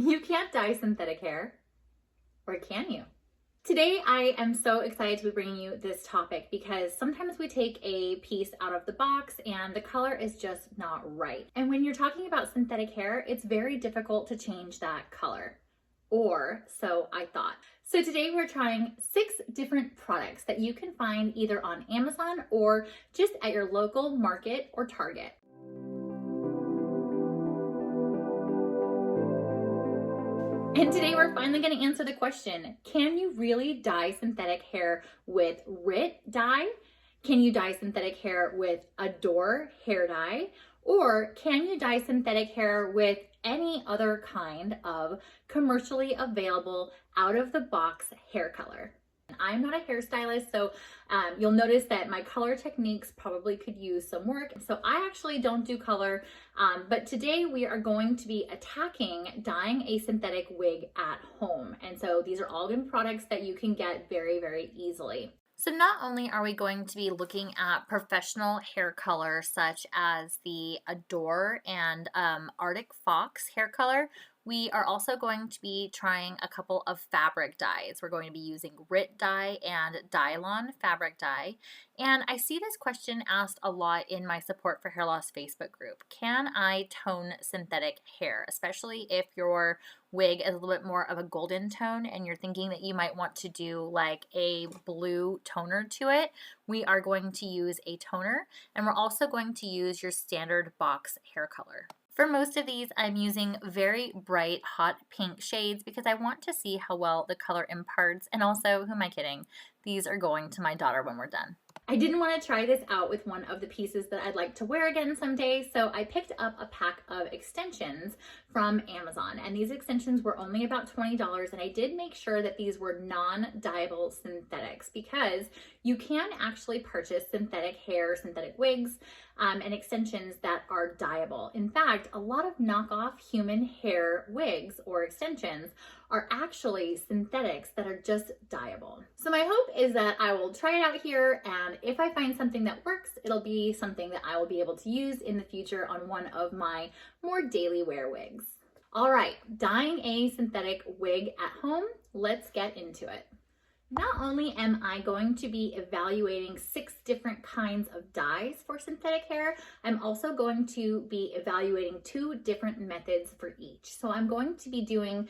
You can't dye synthetic hair, or can you? Today, I am so excited to be bringing you this topic because sometimes we take a piece out of the box and the color is just not right. And when you're talking about synthetic hair, it's very difficult to change that color. Or so I thought. So today we're trying 6 different products that you can find either on Amazon or just at your local market or Target. And today we're finally going to answer the question, can you really dye synthetic hair with RIT dye? Can you dye synthetic hair with Adore hair dye? Or can you dye synthetic hair with any other kind of commercially available out-of-the-box hair color? I'm not a hairstylist, so you'll notice that my color techniques probably could use some work. So I actually don't do color, but today we are going to be attacking dyeing a synthetic wig at home. And so these are all good products that you can get very, very easily. So not only are we going to be looking at professional hair color such as the Adore and Arctic Fox hair color, we are also going to be trying a couple of fabric dyes. We're going to be using RIT dye and Dylon fabric dye. And I see this question asked a lot in my Support for Hair Loss Facebook group. Can I tone synthetic hair, especially if your wig is a little bit more of a golden tone and you're thinking that you might want to do like a blue toner to it? We are going to use a toner, and we're also going to use your standard box hair color. For most of these, I'm using very bright hot pink shades because I want to see how well the color imparts, and also, who am I kidding? These are going to my daughter when we're done. I didn't want to try this out with one of the pieces that I'd like to wear again someday, so I picked up a pack of extensions from Amazon, and these extensions were only about $20, and I did make sure that these were non-dyeable synthetics because you can actually purchase synthetic hair, synthetic wigs, and extensions that are dyeable. In fact, a lot of knockoff human hair wigs or extensions are actually synthetics that are just dyeable. So my hope is that I will try it out here, and if I find something that works, it'll be something that I will be able to use in the future on one of my more daily wear wigs. All right, dyeing a synthetic wig at home, let's get into it. Not only am I going to be evaluating 6 different kinds of dyes for synthetic hair, I'm also going to be evaluating 2 different methods for each. So I'm going to be doing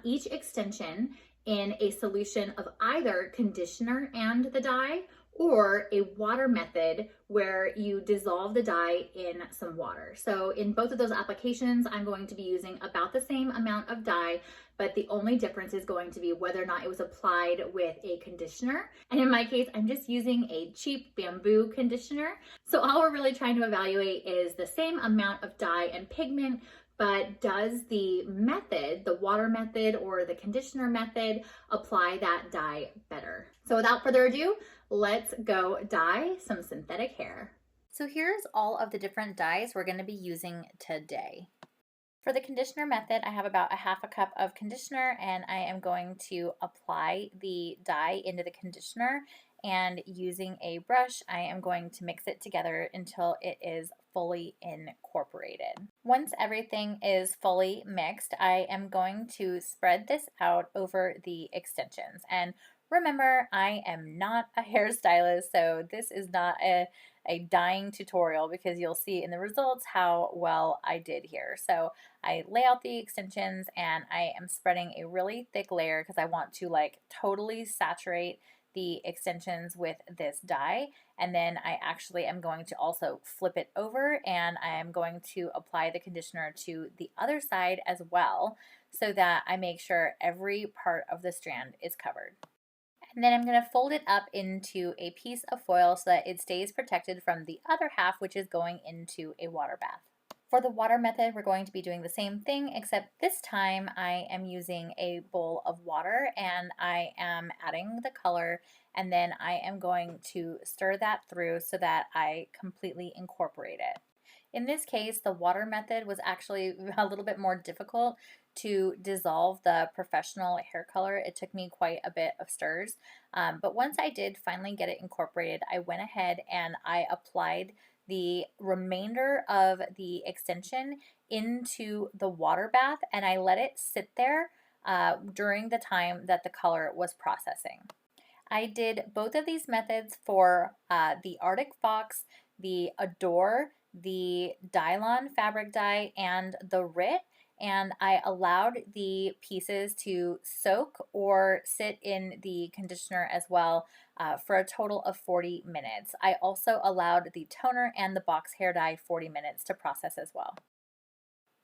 each extension in a solution of either conditioner and the dye, or a water method where you dissolve the dye in some water. So in both of those applications, I'm going to be using about the same amount of dye, but the only difference is going to be whether or not it was applied with a conditioner. And in my case, I'm just using a cheap bamboo conditioner. So all we're really trying to evaluate is the same amount of dye and pigment, but does the method, the water method or the conditioner method, apply that dye better? So without further ado, let's go dye some synthetic hair. So here's all of the different dyes we're going to be using today. For the conditioner method, I have about a half a cup of conditioner, and I am going to apply the dye into the conditioner, and using a brush, I am going to mix it together until it is fully incorporated. Once everything is fully mixed, I am going to spread this out over the extensions. And remember, I am not a hairstylist, so this is not a dyeing tutorial because you'll see in the results how well I did here. So I lay out the extensions and I am spreading a really thick layer because I want to like totally saturate the extensions with this dye, and then I actually am going to also flip it over and I am going to apply the conditioner to the other side as well so that I make sure every part of the strand is covered. And then I'm going to fold it up into a piece of foil so that it stays protected from the other half, which is going into a water bath. For the water method, we're going to be doing the same thing, except this time I am using a bowl of water and I am adding the color, and then I am going to stir that through so that I completely incorporate it. In this case, the water method was actually a little bit more difficult to dissolve the professional hair color. It took me quite a bit of stirs, but once I did finally get it incorporated, I went ahead and I applied the remainder of the extension into the water bath and I let it sit there during the time that the color was processing. I did both of these methods for the Arctic Fox, the Adore, the Dylon fabric dye, and the RIT, and I allowed the pieces to soak or sit in the conditioner as well for a total of 40 minutes. I also allowed the toner and the box hair dye 40 minutes to process as well.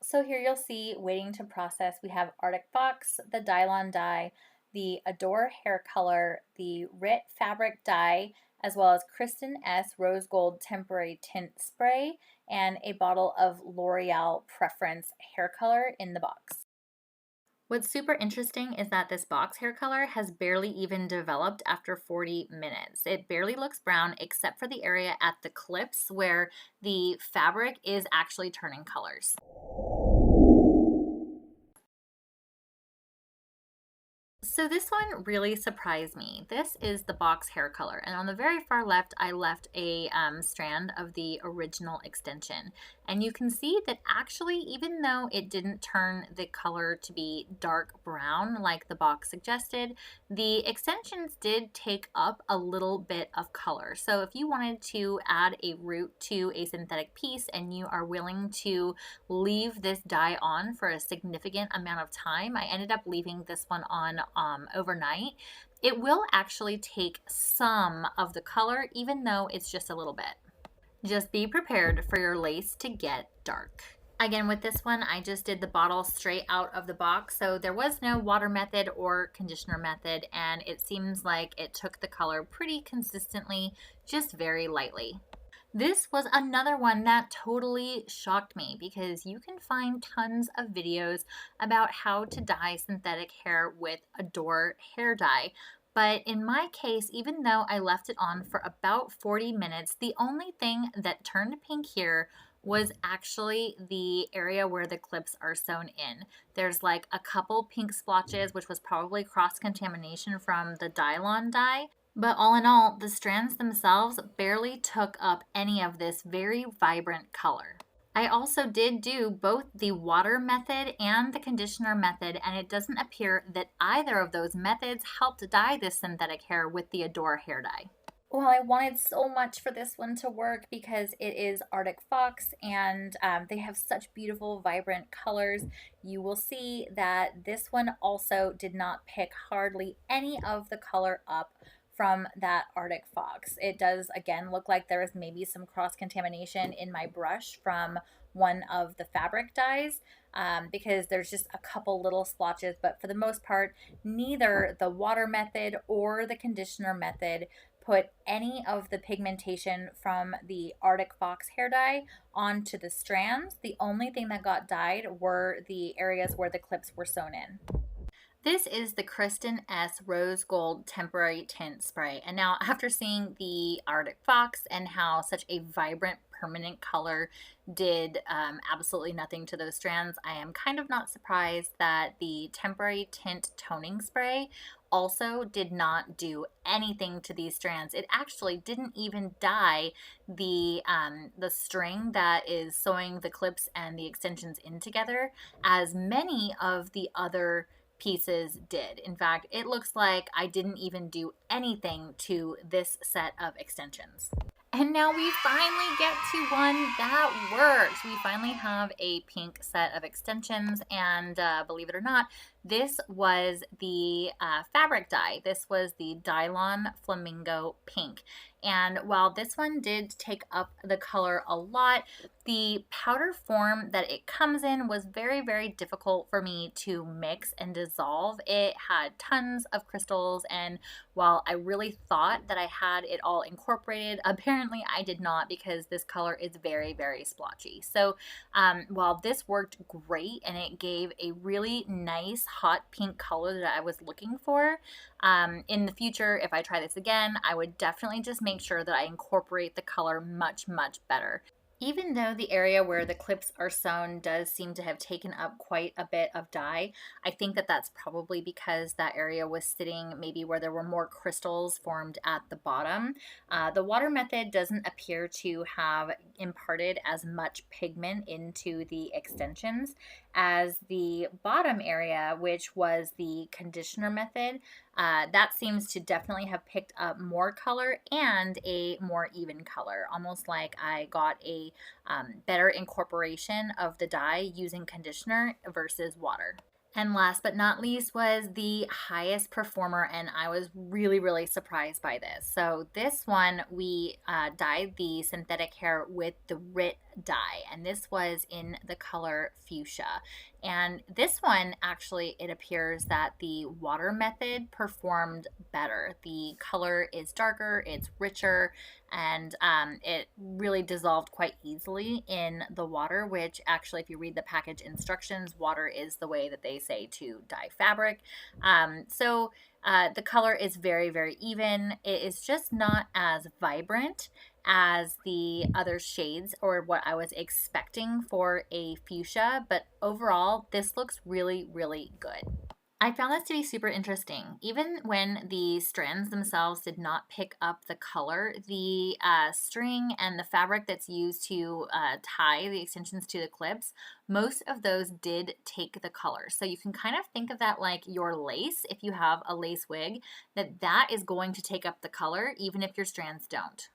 So here you'll see waiting to process, we have Arctic Fox, the Dylon dye, the Adore hair color, the RIT fabric dye, as well as Kristen S Rose Gold Temporary Tint Spray, and a bottle of L'Oreal Preference hair color in the box. What's super interesting is that this box hair color has barely even developed after 40 minutes. It barely looks brown except for the area at the clips where the fabric is actually turning colors. So this one really surprised me. This is the box hair color, and on the very far left I left a strand of the original extension, and you can see that actually, even though it didn't turn the color to be dark brown like the box suggested, the extensions did take up a little bit of color. So if you wanted to add a root to a synthetic piece and you are willing to leave this dye on for a significant amount of time, I ended up leaving this one on overnight. It will actually take some of the color, even though it's just a little bit. Just be prepared for your lace to get dark. Again, with this one, I just did the bottle straight out of the box, so there was no water method or conditioner method, and it seems like it took the color pretty consistently, just very lightly. This was another one that totally shocked me because you can find tons of videos about how to dye synthetic hair with Adore hair dye. But in my case, even though I left it on for about 40 minutes, the only thing that turned pink here was actually the area where the clips are sewn in. There's like a couple pink splotches, which was probably cross-contamination from the Dylon dye. But all in all, the strands themselves barely took up any of this very vibrant color. I also did do both the water method and the conditioner method, and it doesn't appear that either of those methods helped dye this synthetic hair with the Adore hair dye. Well, I wanted so much for this one to work because it is Arctic Fox and they have such beautiful, vibrant colors. You will see that this one also did not pick hardly any of the color up from that Arctic Fox. It does, again, look like there is maybe some cross-contamination in my brush from one of the fabric dyes because there's just a couple little splotches, but for the most part, neither the water method or the conditioner method put any of the pigmentation from the Arctic Fox hair dye onto the strands. The only thing that got dyed were the areas where the clips were sewn in. This is the Kristen S Rose Gold Temporary Tint Spray. And now after seeing the Arctic Fox and how such a vibrant permanent color did absolutely nothing to those strands, I am kind of not surprised that the Temporary Tint Toning Spray also did not do anything to these strands. It actually didn't even dye the string that is sewing the clips and the extensions in together as many of the other pieces did. In fact, it looks like I didn't even do anything to this set of extensions. And now we finally get to one that works. We finally have a pink set of extensions, and believe it or not, this was the fabric dye. This was the Dylon Flamingo Pink. And while this one did take up the color a lot, the powder form that it comes in was very, very difficult for me to mix and dissolve. It had tons of crystals, and while I really thought that I had it all incorporated, apparently I did not because this color is very, very splotchy. So while this worked great and it gave a really nice hot pink color that I was looking for, in the future, if I try this again, I would definitely just make sure that I incorporate the color much, much better. Even though the area where the clips are sewn does seem to have taken up quite a bit of dye, I think that that's probably because that area was sitting maybe where there were more crystals formed at the bottom. The water method doesn't appear to have imparted as much pigment into the extensions as the bottom area, which was the conditioner method. That seems to definitely have picked up more color and a more even color, almost like I got a better incorporation of the dye using conditioner versus water. And last but not least was the highest performer, and I was really surprised by this. So this one, we dyed the synthetic hair with the RIT dye, and this was in the color fuchsia. And this one, actually, it appears that the water method performed better. The color is darker, it's richer, and it really dissolved quite easily in the water, which actually, if you read the package instructions, water is the way that they say to dye fabric. The color is very even. It is just not as vibrant as the other shades or what I was expecting for a fuchsia, but overall this looks really good. I found this to be super interesting. Even when the strands themselves did not pick up the color, the string and the fabric that's used to tie the extensions to the clips, most of those did take the color. So you can kind of think of that like your lace. If you have a lace wig, that is going to take up the color even if your strands don't.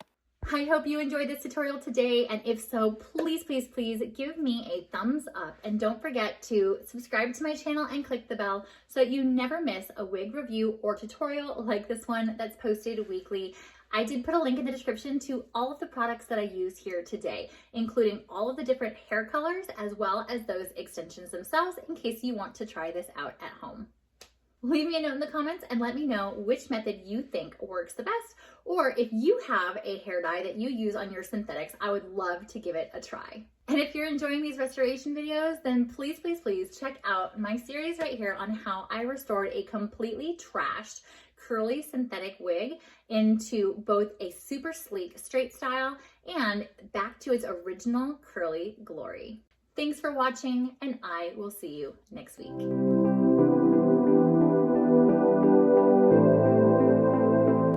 I hope you enjoyed this tutorial today, and if so, please give me a thumbs up, and don't forget to subscribe to my channel and click the bell so that you never miss a wig review or tutorial like this one that's posted weekly. I did put a link in the description to all of the products that I use here today, including all of the different hair colors as well as those extensions themselves in case you want to try this out at home. Leave me a note in the comments and let me know which method you think works the best, or if you have a hair dye that you use on your synthetics, I would love to give it a try. And if you're enjoying these restoration videos, then please check out my series right here on how I restored a completely trashed curly synthetic wig into both a super sleek straight style and back to its original curly glory. Thanks for watching, and I will see you next week.